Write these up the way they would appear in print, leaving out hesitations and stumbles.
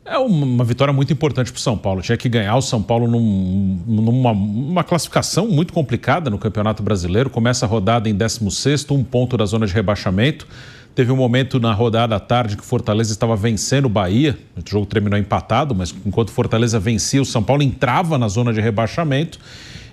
É uma vitória muito importante para o São Paulo. Tinha que ganhar o São Paulo numa classificação muito complicada no Campeonato Brasileiro. Começa a rodada em 16º, 1 ponto da zona de rebaixamento. Teve um momento na rodada à tarde que o Fortaleza estava vencendo o Bahia. O jogo terminou empatado, mas enquanto o Fortaleza vencia, o São Paulo entrava na zona de rebaixamento.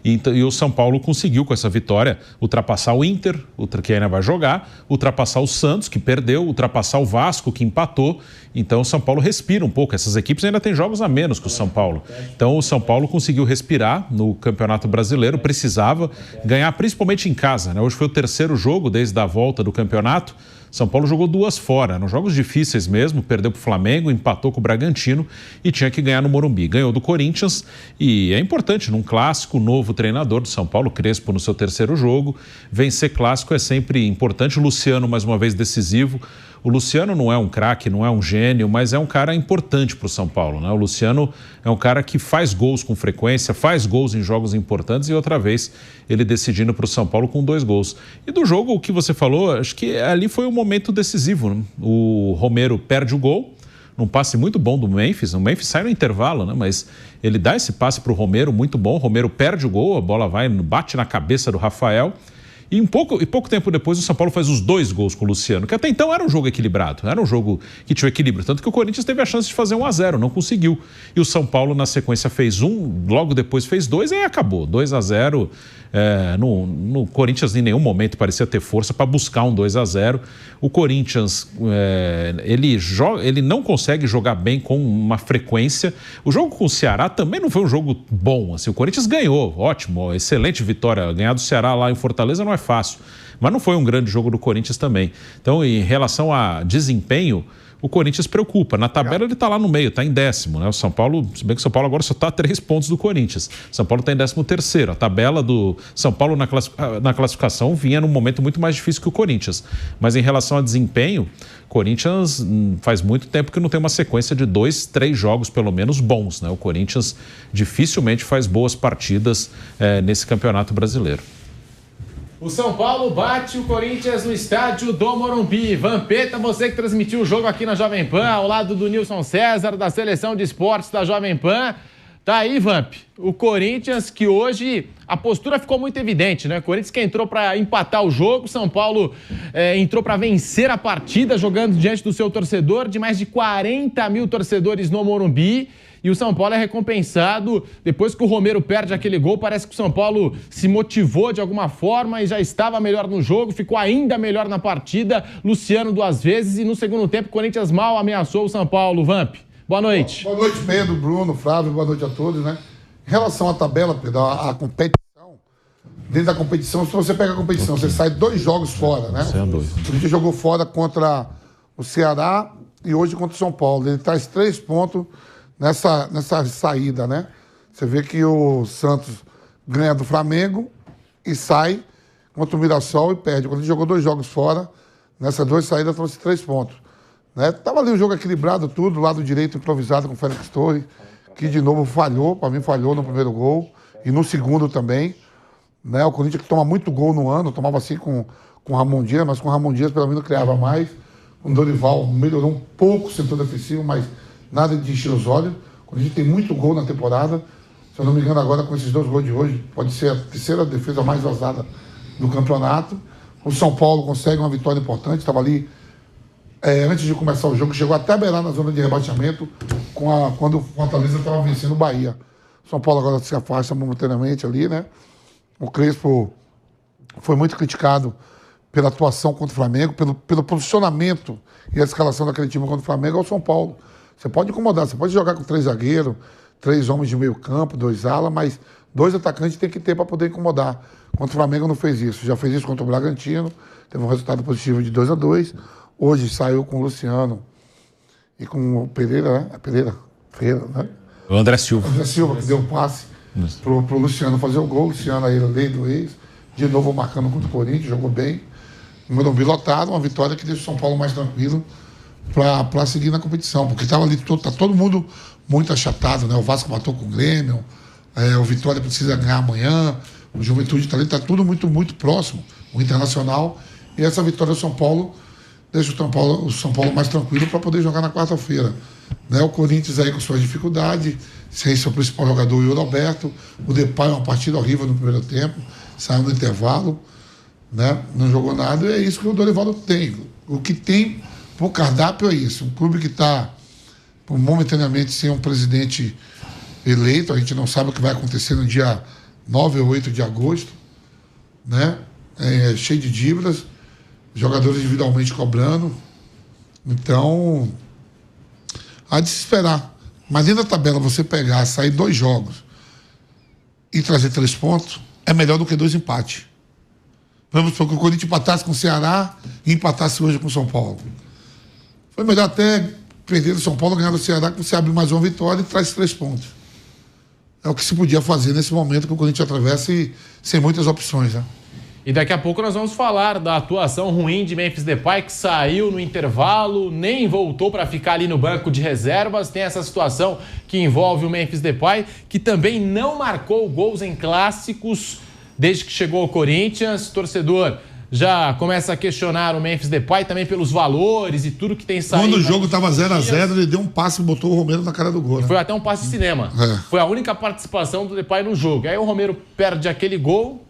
E o São Paulo conseguiu, com essa vitória, ultrapassar o Inter, que ainda vai jogar, ultrapassar o Santos, que perdeu, ultrapassar o Vasco, que empatou. Então o São Paulo respira um pouco. Essas equipes ainda têm jogos a menos que o São Paulo. Então o São Paulo conseguiu respirar no Campeonato Brasileiro, precisava ganhar principalmente em casa, né? Hoje foi o 3º jogo desde a volta do campeonato. São Paulo jogou 2 fora, eram jogos difíceis mesmo, perdeu para o Flamengo, empatou com o Bragantino e tinha que ganhar no Morumbi. Ganhou do Corinthians e é importante, num clássico, novo treinador do São Paulo, Crespo, no seu 3º jogo. Vencer clássico é sempre importante. O Luciano, mais uma vez, decisivo. O Luciano não é um craque, não é um gênio, mas é um cara importante para o São Paulo, né? O Luciano é um cara que faz gols com frequência, faz gols em jogos importantes e outra vez ele decidindo para o São Paulo com 2 gols. E do jogo, o que você falou, acho que ali foi um momento decisivo, né? O Romero perde o gol, num passe muito bom do Memphis. O Memphis sai no intervalo, né? Mas ele dá esse passe para o Romero, muito bom. O Romero perde o gol, a bola bate na cabeça do Rafael. E pouco tempo depois o São Paulo faz os 2 gols com o Luciano, que até então era um jogo equilibrado, era um jogo que tinha equilíbrio, tanto que o Corinthians teve a chance de fazer 1-0, não conseguiu. E o São Paulo na sequência fez 1, logo depois fez 2 e aí acabou, 2-0. No Corinthians em nenhum momento parecia ter força para buscar um 2-0. O Corinthians ele não consegue jogar bem com uma frequência. O jogo com o Ceará também não foi um jogo bom, assim. O Corinthians ganhou, ótimo, excelente vitória. Ganhar do Ceará lá em Fortaleza não é fácil, mas não foi um grande jogo do Corinthians também. Então, em relação a desempenho, o Corinthians preocupa. Na tabela ele está lá no meio, está em 10º, né? O São Paulo, se bem que o São Paulo agora só está a 3 pontos do Corinthians. O São Paulo está em 13º. A tabela do São Paulo na classificação vinha num momento muito mais difícil que o Corinthians. Mas em relação a desempenho, o Corinthians faz muito tempo que não tem uma sequência de 2, 3 jogos pelo menos bons, né? O Corinthians dificilmente faz boas partidas nesse Campeonato Brasileiro. O São Paulo bate o Corinthians no estádio do Morumbi. Vampeta, você que transmitiu o jogo aqui na Jovem Pan, ao lado do Nilson César, da Seleção de Esportes da Jovem Pan. Tá aí, Vamp. O Corinthians, que hoje a postura ficou muito evidente, né? O Corinthians que entrou para empatar o jogo, o São Paulo entrou para vencer a partida, jogando diante do seu torcedor, de mais de 40 mil torcedores no Morumbi. E o São Paulo é recompensado. Depois que o Romero perde aquele gol, parece que o São Paulo se motivou de alguma forma e já estava melhor no jogo, ficou ainda melhor na partida. Luciano 2 vezes e no segundo tempo o Corinthians mal ameaçou o São Paulo. Vamp, boa noite. Boa noite, Pedro, Bruno, Flávio, boa noite a todos, né? Em relação à tabela, Pedro, a competição, dentro da competição, se você pega a competição, você sai 2 jogos fora, né? O Corinthians jogou fora contra o Ceará e hoje contra o São Paulo. Ele traz 3 pontos nessa saída, né? Você vê que o Santos ganha do Flamengo e sai contra o Mirassol e perde. Quando ele jogou 2 jogos fora, nessas 2 saídas trouxe 3 pontos. Né? Tava ali o jogo equilibrado, tudo, lado direito improvisado com o Félix Torres, que de novo falhou, para mim falhou no primeiro gol e no segundo também. Né? O Corinthians que toma muito gol no ano, tomava assim com o Ramon Dias, mas com o Ramon Dias pelo menos criava mais. O Dorival melhorou um pouco o setor defensivo, mas nada de encher os olhos. Quando a gente tem muito gol na temporada, se eu não me engano agora com esses 2 gols de hoje, pode ser a 3ª defesa mais vazada do campeonato. O São Paulo consegue uma vitória importante, estava ali antes de começar o jogo, chegou até a beirar na zona de rebaixamento quando o Fortaleza estava vencendo o Bahia. O São Paulo agora se afasta momentaneamente ali, né? O Crespo foi muito criticado pela atuação contra o Flamengo, pelo posicionamento e a escalação daquele time contra o Flamengo ao São Paulo. Você pode incomodar, você pode jogar com 3 zagueiros, 3 homens de meio campo, 2 alas, mas 2 atacantes tem que ter para poder incomodar. Contra o Flamengo não fez isso, já fez isso contra o Bragantino, teve um resultado positivo de 2-2. Hoje saiu com o Luciano e com o Pereira, né? Ferreira, né? O André Silva. André Silva, que deu um passe pro Luciano fazer o gol. O Luciano aí, lei do ex, de novo marcando contra o Corinthians, jogou bem. O Morumbi lotado, uma vitória que deixa o São Paulo mais tranquilo para seguir na competição, porque estava ali, tá todo mundo muito achatado, né? O Vasco matou com o Grêmio, o Vitória precisa ganhar amanhã, o Juventude tá ali, tá tudo muito, muito próximo, o Internacional, e essa vitória do São Paulo deixa o São Paulo mais tranquilo para poder jogar na quarta-feira. né? O Corinthians aí com suas dificuldades, sem seu principal jogador, o Yuri Alberto. O Depay, uma partida horrível no primeiro tempo, saiu no intervalo, né? Não jogou nada, e é isso que o Dorival tem. O que tem por cardápio é isso. Um clube que está momentaneamente sem um presidente eleito, a gente não sabe o que vai acontecer no dia 9 ou 8 de agosto, né? Cheio de dívidas, jogadores individualmente cobrando. Então, há de se esperar. Mas dentro da tabela, você pegar, sair 2 jogos e trazer 3 pontos, é melhor do que 2 empates. Vamos supor que o Corinthians empatasse com o Ceará e empatasse hoje com o São Paulo. Foi melhor até perder do São Paulo, ganhar do Ceará, que você abre mais uma vitória e traz 3 pontos. É o que se podia fazer nesse momento que o Corinthians atravessa e sem muitas opções, né? E daqui a pouco nós vamos falar da atuação ruim de Memphis Depay, que saiu no intervalo, nem voltou para ficar ali no banco de reservas. Tem essa situação que envolve o Memphis Depay, que também não marcou gols em clássicos desde que chegou ao Corinthians. Torcedor já começa a questionar o Memphis Depay também pelos valores e tudo que tem saído. Quando o jogo estava 0-0, ele deu um passe e botou o Romero na cara do gol. Né? Foi até um passe de cinema. Foi a única participação do Depay no jogo. Aí o Romero perde aquele gol.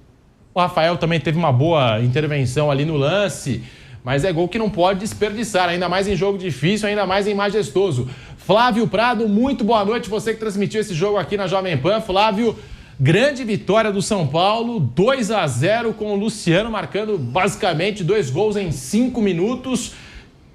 O Rafael também teve uma boa intervenção ali no lance, mas é gol que não pode desperdiçar, ainda mais em jogo difícil, ainda mais em Majestoso. Flávio Prado, muito boa noite, você que transmitiu esse jogo aqui na Jovem Pan. Flávio, grande vitória do São Paulo, 2-0 com o Luciano marcando basicamente 2 gols em 5 minutos.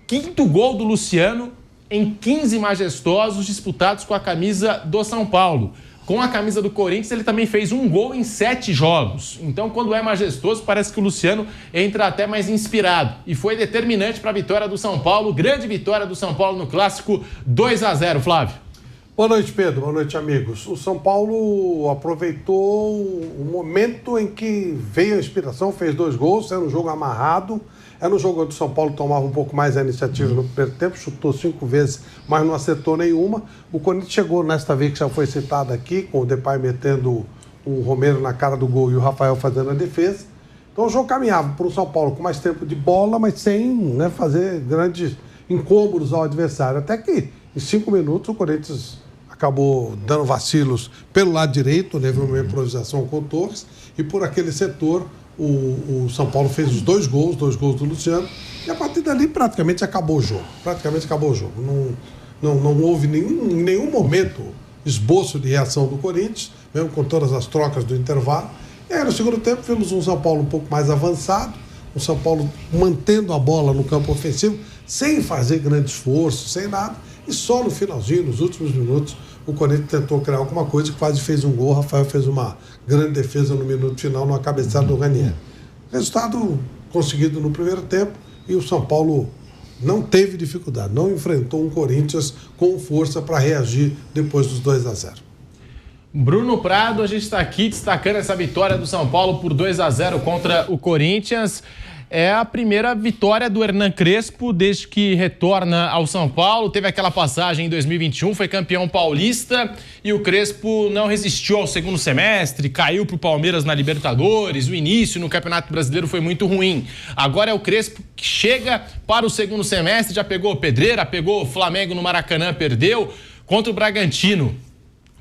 5º gol do Luciano em 15 Majestosos disputados com a camisa do São Paulo. Com a camisa do Corinthians, ele também fez 1 gol em 7 jogos. Então, quando é majestoso, parece que o Luciano entra até mais inspirado. E foi determinante para a vitória do São Paulo. Grande vitória do São Paulo no Clássico, 2-0, Flávio. Boa noite, Pedro. Boa noite, amigos. O São Paulo aproveitou o momento em que veio a inspiração, fez 2 gols, era um jogo amarrado. Era um jogo onde o São Paulo tomava um pouco mais a iniciativa no primeiro tempo, chutou 5 vezes, mas não acertou nenhuma. O Corinthians chegou nesta vez que já foi citado aqui, com o Depay metendo o Romero na cara do gol e o Rafael fazendo a defesa. Então o jogo caminhava para o São Paulo com mais tempo de bola, mas sem fazer grandes incômodos ao adversário. Até que em 5 minutos o Corinthians acabou dando vacilos pelo lado direito, teve uma improvisação com o Torres, e por aquele setor o São Paulo fez os 2 gols do Luciano, e a partir dali praticamente acabou o jogo. Não houve em nenhum momento esboço de reação do Corinthians, mesmo com todas as trocas do intervalo. E aí no segundo tempo vimos um São Paulo um pouco mais avançado, um São Paulo mantendo a bola no campo ofensivo, sem fazer grande esforço, sem nada, e só no finalzinho, nos últimos minutos, o Corinthians tentou criar alguma coisa, que quase fez um gol. O Rafael fez uma grande defesa no minuto final, numa cabeçada do Ranieri. Resultado conseguido no primeiro tempo, e o São Paulo não teve dificuldade, não enfrentou um Corinthians com força para reagir depois dos 2-0. Bruno Prado, a gente está aqui destacando essa vitória do São Paulo por 2-0 contra o Corinthians. É a primeira vitória do Hernan Crespo desde que retorna ao São Paulo. Teve aquela passagem em 2021, foi campeão paulista, e o Crespo não resistiu ao segundo semestre, caiu para o Palmeiras na Libertadores, o início no Campeonato Brasileiro foi muito ruim. Agora é o Crespo que chega para o segundo semestre, já pegou Pedreira, pegou Flamengo no Maracanã, perdeu contra o Bragantino.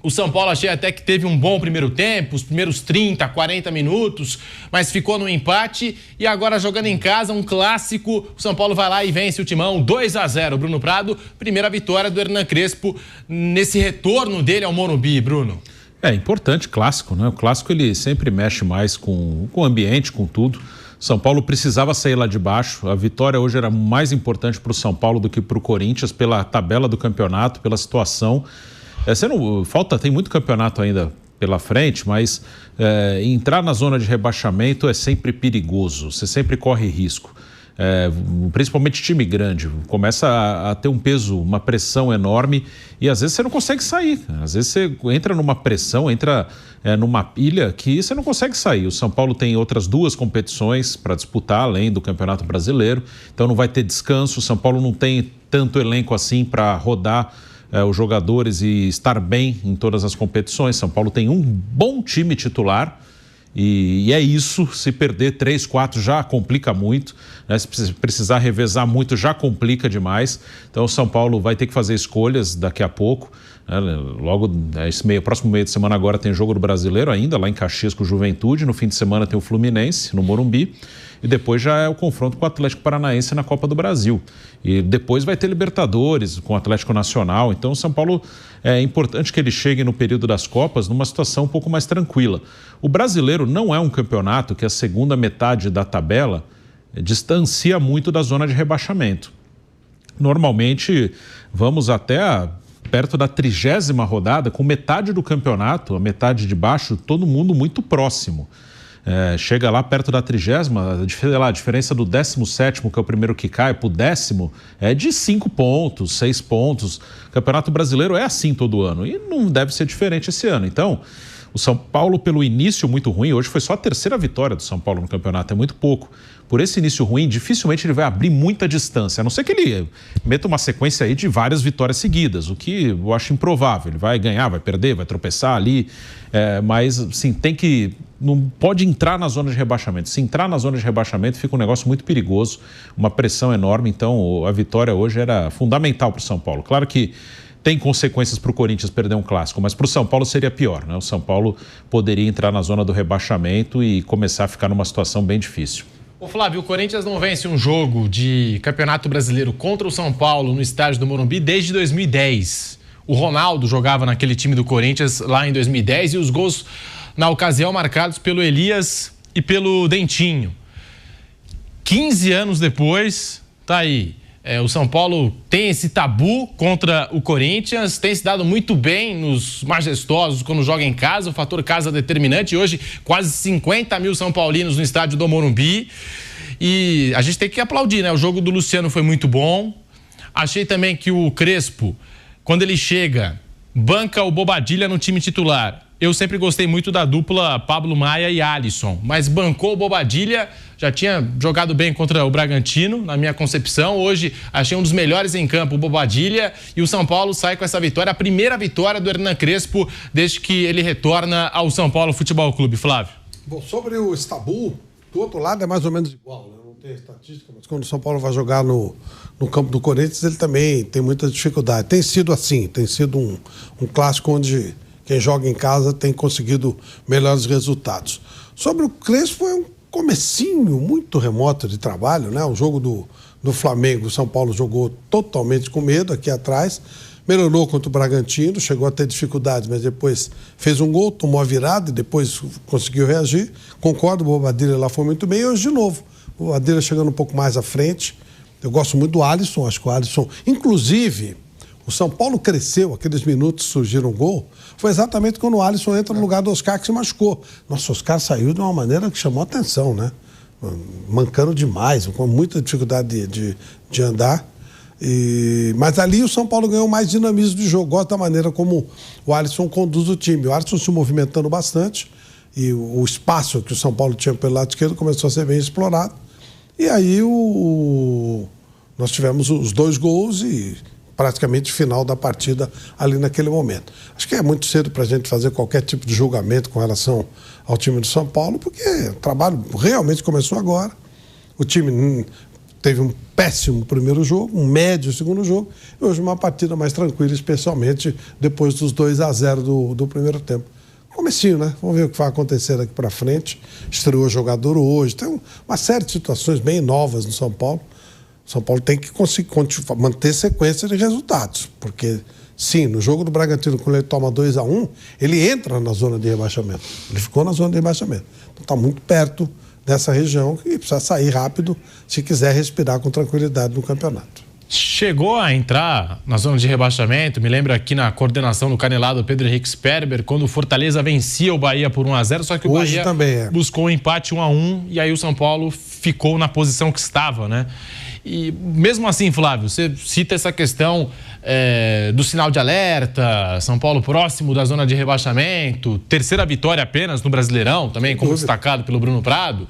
O São Paulo achei até que teve um bom primeiro tempo, os primeiros 30, 40 minutos, mas ficou no empate, e agora jogando em casa, um clássico, o São Paulo vai lá e vence o Timão, 2-0. Bruno Prado, primeira vitória do Hernan Crespo nesse retorno dele ao Morumbi, Bruno. É importante, clássico, né? O clássico ele sempre mexe mais com o ambiente, com tudo. São Paulo precisava sair lá de baixo, a vitória hoje era mais importante para o São Paulo do que para o Corinthians, pela tabela do campeonato, pela situação. Tem muito campeonato ainda pela frente, mas entrar na zona de rebaixamento é sempre perigoso, você sempre corre risco. Principalmente time grande, começa a ter um peso, uma pressão enorme, e às vezes você não consegue sair. Às vezes você entra numa pressão, entra numa pilha que você não consegue sair. O São Paulo tem outras 2 competições para disputar, além do Campeonato Brasileiro, então não vai ter descanso. O São Paulo não tem tanto elenco assim para rodar os jogadores e estar bem em todas as competições. São Paulo tem um bom time titular E é isso, se perder 3, 4 já complica muito, né? Se precisar revezar muito já complica demais. Então o São Paulo vai ter que fazer escolhas daqui a pouco, né? Logo, próximo meio de semana agora tem jogo do Brasileiro ainda, lá em Caxias com o Juventude, no fim de semana tem o Fluminense, no Morumbi, e depois já é o confronto com o Atlético Paranaense na Copa do Brasil. E depois vai ter Libertadores com o Atlético Nacional. Então o São Paulo, é importante que ele chegue no período das Copas numa situação um pouco mais tranquila. O Brasileiro não é um campeonato que a segunda metade da tabela distancia muito da zona de rebaixamento. Normalmente vamos até perto da 30ª rodada, com metade do campeonato, a metade de baixo, todo mundo muito próximo. Chega lá perto da 30ª, a diferença do 17º, que é o primeiro que cai, para o 10º, é de 5 pontos, 6 pontos. O Campeonato Brasileiro é assim todo ano e não deve ser diferente esse ano. Então, o São Paulo, pelo início muito ruim, hoje foi só a 3ª vitória do São Paulo no campeonato, é muito pouco. Por esse início ruim, dificilmente ele vai abrir muita distância, a não ser que ele meta uma sequência aí de várias vitórias seguidas, o que eu acho improvável. Ele vai ganhar, vai perder, vai tropeçar ali, mas assim, não pode entrar na zona de rebaixamento. Se entrar na zona de rebaixamento, fica um negócio muito perigoso, uma pressão enorme. Então, a vitória hoje era fundamental para o São Paulo. Claro que tem consequências para o Corinthians perder um clássico, mas para o São Paulo seria pior, né? O São Paulo poderia entrar na zona do rebaixamento e começar a ficar numa situação bem difícil. Ô Flávio, o Corinthians não vence um jogo de Campeonato Brasileiro contra o São Paulo no estádio do Morumbi desde 2010. O Ronaldo jogava naquele time do Corinthians lá em 2010 e os gols na ocasião marcados pelo Elias e pelo Dentinho. 15 anos depois, tá aí. O São Paulo tem esse tabu contra o Corinthians, tem se dado muito bem nos majestosos quando joga em casa, o fator casa determinante. Hoje, quase 50 mil São Paulinos no estádio do Morumbi. E a gente tem que aplaudir, né? O jogo do Luciano foi muito bom. Achei também que o Crespo, quando ele chega, banca o Bobadilla no time titular. Eu sempre gostei muito da dupla Pablo Maia e Alisson, mas bancou o Bobadilla, já tinha jogado bem contra o Bragantino, na minha concepção. Hoje achei um dos melhores em campo, o Bobadilla, e o São Paulo sai com essa vitória, a primeira vitória do Hernan Crespo desde que ele retorna ao São Paulo Futebol Clube. Flávio. Bom, sobre o Istanbul, do outro lado é mais ou menos igual, né? Não tem estatística, mas quando o São Paulo vai jogar no campo do Corinthians, ele também tem muita dificuldade. Tem sido assim, tem sido um clássico onde quem joga em casa tem conseguido melhores resultados. Sobre o Crespo, é um comecinho muito remoto de trabalho, né? O jogo do Flamengo, o São Paulo jogou totalmente com medo aqui atrás, melhorou contra o Bragantino, chegou a ter dificuldades, mas depois fez um gol, tomou a virada e depois conseguiu reagir. Concordo, o Bobadilla lá foi muito bem. E hoje, de novo, o Bobadilla chegando um pouco mais à frente. Eu gosto muito do Alisson, acho que o Alisson, inclusive, o São Paulo cresceu, aqueles minutos surgiram um gol, foi exatamente quando o Alisson entra no lugar do Oscar, que se machucou. Nossa, o Oscar saiu de uma maneira que chamou a atenção, né? Mancando demais, com muita dificuldade de andar. Mas ali o São Paulo ganhou mais dinamismo de jogo. Gosto da maneira como o Alisson conduz o time. O Alisson se movimentando bastante e o espaço que o São Paulo tinha pelo lado esquerdo começou a ser bem explorado. E aí nós tivemos os 2 gols e praticamente final da partida ali naquele momento. Acho que é muito cedo para a gente fazer qualquer tipo de julgamento com relação ao time do São Paulo, porque o trabalho realmente começou agora. O time teve um péssimo primeiro jogo, um médio segundo jogo, e hoje uma partida mais tranquila, especialmente depois dos 2-0 do primeiro tempo. Comecinho, né? Vamos ver o que vai acontecer daqui para frente. Estreou jogador hoje, tem uma série de situações bem novas no São Paulo. São Paulo tem que conseguir manter sequência de resultados, porque, sim, no jogo do Bragantino, quando ele toma 2-1, ele entra na zona de rebaixamento. Ele ficou na zona de rebaixamento. Então está muito perto dessa região e precisa sair rápido se quiser respirar com tranquilidade no campeonato. Chegou a entrar na zona de rebaixamento, me lembra aqui na coordenação do Canelado Pedro Henrique Sperber, quando o Fortaleza vencia o Bahia por 1-0, só que o hoje Bahia buscou um empate 1-1 e aí o São Paulo ficou na posição que estava, né? E mesmo assim, Flávio, você cita essa questão do sinal de alerta, São Paulo próximo da zona de rebaixamento, terceira vitória apenas no Brasileirão, também como destacado pelo Bruno Prado.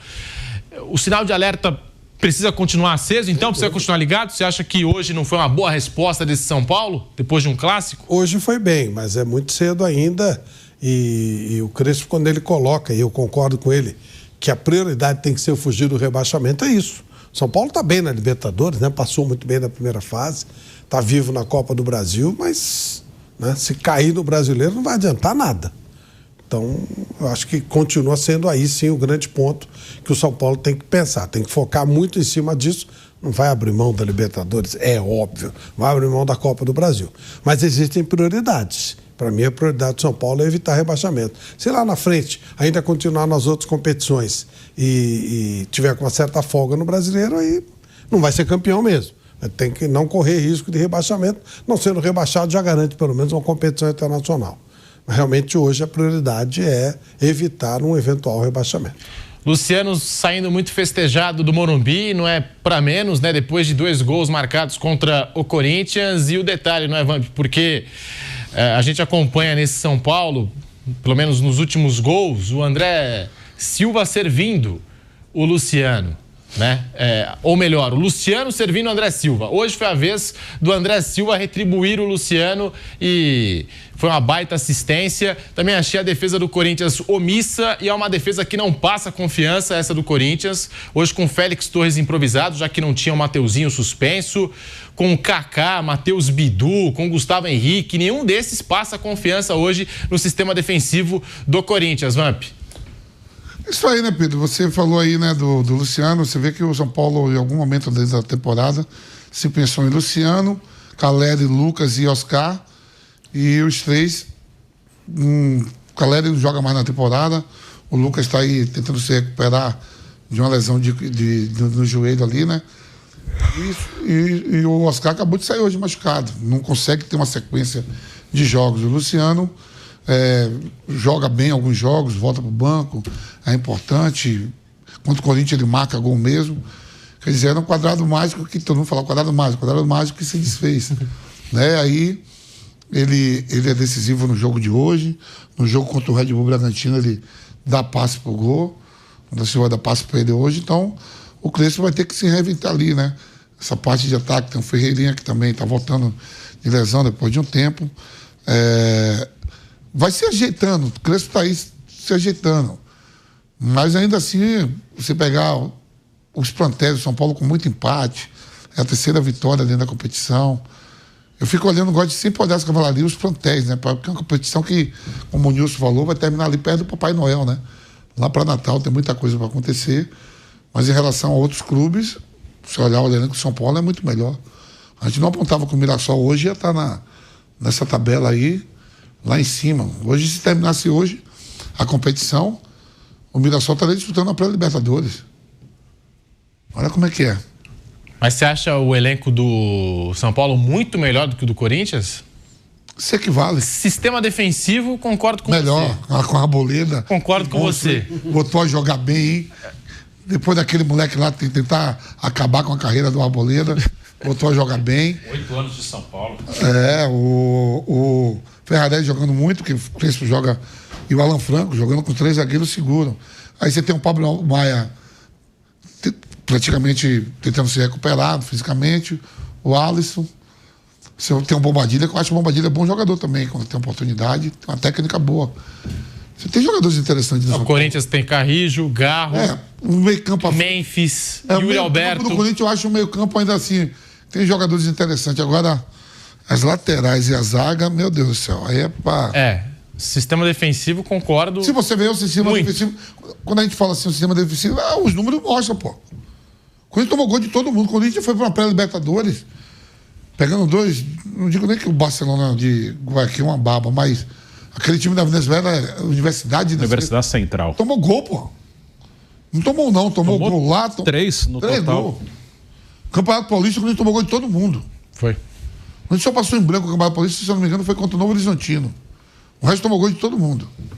O sinal de alerta precisa continuar aceso, então precisa continuar ligado? Você acha que hoje não foi uma boa resposta desse São Paulo, depois de um clássico? Hoje foi bem, mas é muito cedo ainda E o Crespo, quando ele coloca, e eu concordo com ele, que a prioridade tem que ser fugir do rebaixamento, é isso. São Paulo está bem na Libertadores, né? Passou muito bem na primeira fase, está vivo na Copa do Brasil, mas, né, se cair no Brasileiro não vai adiantar nada. Então, eu acho que continua sendo aí sim o grande ponto que o São Paulo tem que pensar, tem que focar muito em cima disso. Não vai abrir mão da Libertadores, é óbvio, vai abrir mão da Copa do Brasil. Mas existem prioridades. Para mim, a prioridade do São Paulo é evitar rebaixamento. Se lá na frente ainda continuar nas outras competições e tiver com uma certa folga no Brasileiro, aí não vai ser campeão mesmo. Tem que não correr risco de rebaixamento. Não sendo rebaixado, já garante pelo menos uma competição internacional. Mas realmente hoje a prioridade é evitar um eventual rebaixamento. Luciano saindo muito festejado do Morumbi, não é para menos, né? Depois de 2 gols marcados contra o Corinthians. E o detalhe, não é, Vamp? Porque a gente acompanha nesse São Paulo, pelo menos nos últimos gols, o André Silva servindo o Luciano, né? Ou melhor, o Luciano servindo o André Silva. Hoje foi a vez do André Silva retribuir o Luciano e foi uma baita assistência. Também achei a defesa do Corinthians omissa e é uma defesa que não passa confiança, essa do Corinthians. Hoje com Félix Torres improvisado, já que não tinha o Mateuzinho suspenso, com o Kaká, Matheus Bidu, com o Gustavo Henrique, nenhum desses passa confiança hoje no sistema defensivo do Corinthians, Vamp. Isso aí, né, Pedro? Você falou aí, né, do Luciano. Você vê que o São Paulo, em algum momento da temporada, se pensou em Luciano, Caleri, Lucas e Oscar. E os 3, Caleri não joga mais na temporada. O Lucas está aí tentando se recuperar de uma lesão no joelho ali, né? E o Oscar acabou de sair hoje machucado. Não consegue ter uma sequência de jogos. O Luciano joga bem alguns jogos, volta para o banco, é importante. Contra o Corinthians ele marca gol mesmo. Quer dizer, era um quadrado mágico que todo mundo fala, quadrado mágico que se desfez. Né? Aí ele é decisivo no jogo de hoje. No jogo contra o Red Bull Bragantino ele dá passe pro gol. O Silva dá passe para ele hoje. Então o Crespo vai ter que se reinventar ali, né? Essa parte de ataque, tem o Ferreirinha que também está voltando de lesão depois de um tempo. Vai se ajeitando, o Crespo está aí se ajeitando. Mas ainda assim, você pegar os plantéis do São Paulo com muito empate, é a 3ª vitória dentro da competição. Eu fico olhando, gosto de sempre olhar as cavalarias, os plantéis, né? Porque é uma competição que, como o Nilson falou, vai terminar ali perto do Papai Noel, né? Lá para Natal tem muita coisa para acontecer. Mas em relação a outros clubes, se olhar o elenco do São Paulo é muito melhor. A gente não apontava que o Mirassol hoje ia estar nessa tabela aí, lá em cima. Hoje, se terminasse hoje a competição, o Mirassol estaria disputando a pré-Libertadores. Olha como é que é. Mas você acha o elenco do São Paulo muito melhor do que o do Corinthians? Isso equivale. Sistema defensivo, concordo com melhor, você. Com a Arboleda. Concordo com você. Botou a jogar bem, hein? Depois daquele moleque lá tentar acabar com a carreira do Arboleda, botou a jogar bem. 8 anos de São Paulo. O Ferrarese jogando muito, que o Crespo joga, e o Alan Franco jogando com 3 zagueiros seguram. Aí você tem o Pablo Maia praticamente tentando se recuperar fisicamente, o Alisson. Você tem um Bombadilha, que eu acho que o Bombadilha é bom jogador também, quando tem oportunidade, tem uma técnica boa. Você tem jogadores interessantes. O Corinthians tem Carrijo, Garro, o meio-campo, Memphis, Yuri Alberto. No Corinthians eu acho o meio-campo ainda assim, tem jogadores interessantes. Agora, as laterais e a zaga, meu Deus do céu, aí é pra... Sistema defensivo, concordo. Se você vê o sistema defensivo, quando a gente fala assim, o sistema defensivo, os números mostram, pô. O Corinthians tomou gol de todo mundo. Quando a gente foi para uma pré-Libertadores, pegando 2, não digo nem que o Barcelona de Guayaquil é uma baba, mas aquele time da Venezuela, Universidade Central. Tomou gol, pô. Não tomou não, tomou gol lá. 3 no total. Gol. Campeonato Paulista, quando a gente tomou gol de todo mundo. Foi. A gente só passou em branco o Campeonato Paulista, se eu não me engano, foi contra o Novo Horizontino. O resto tomou gol de todo mundo.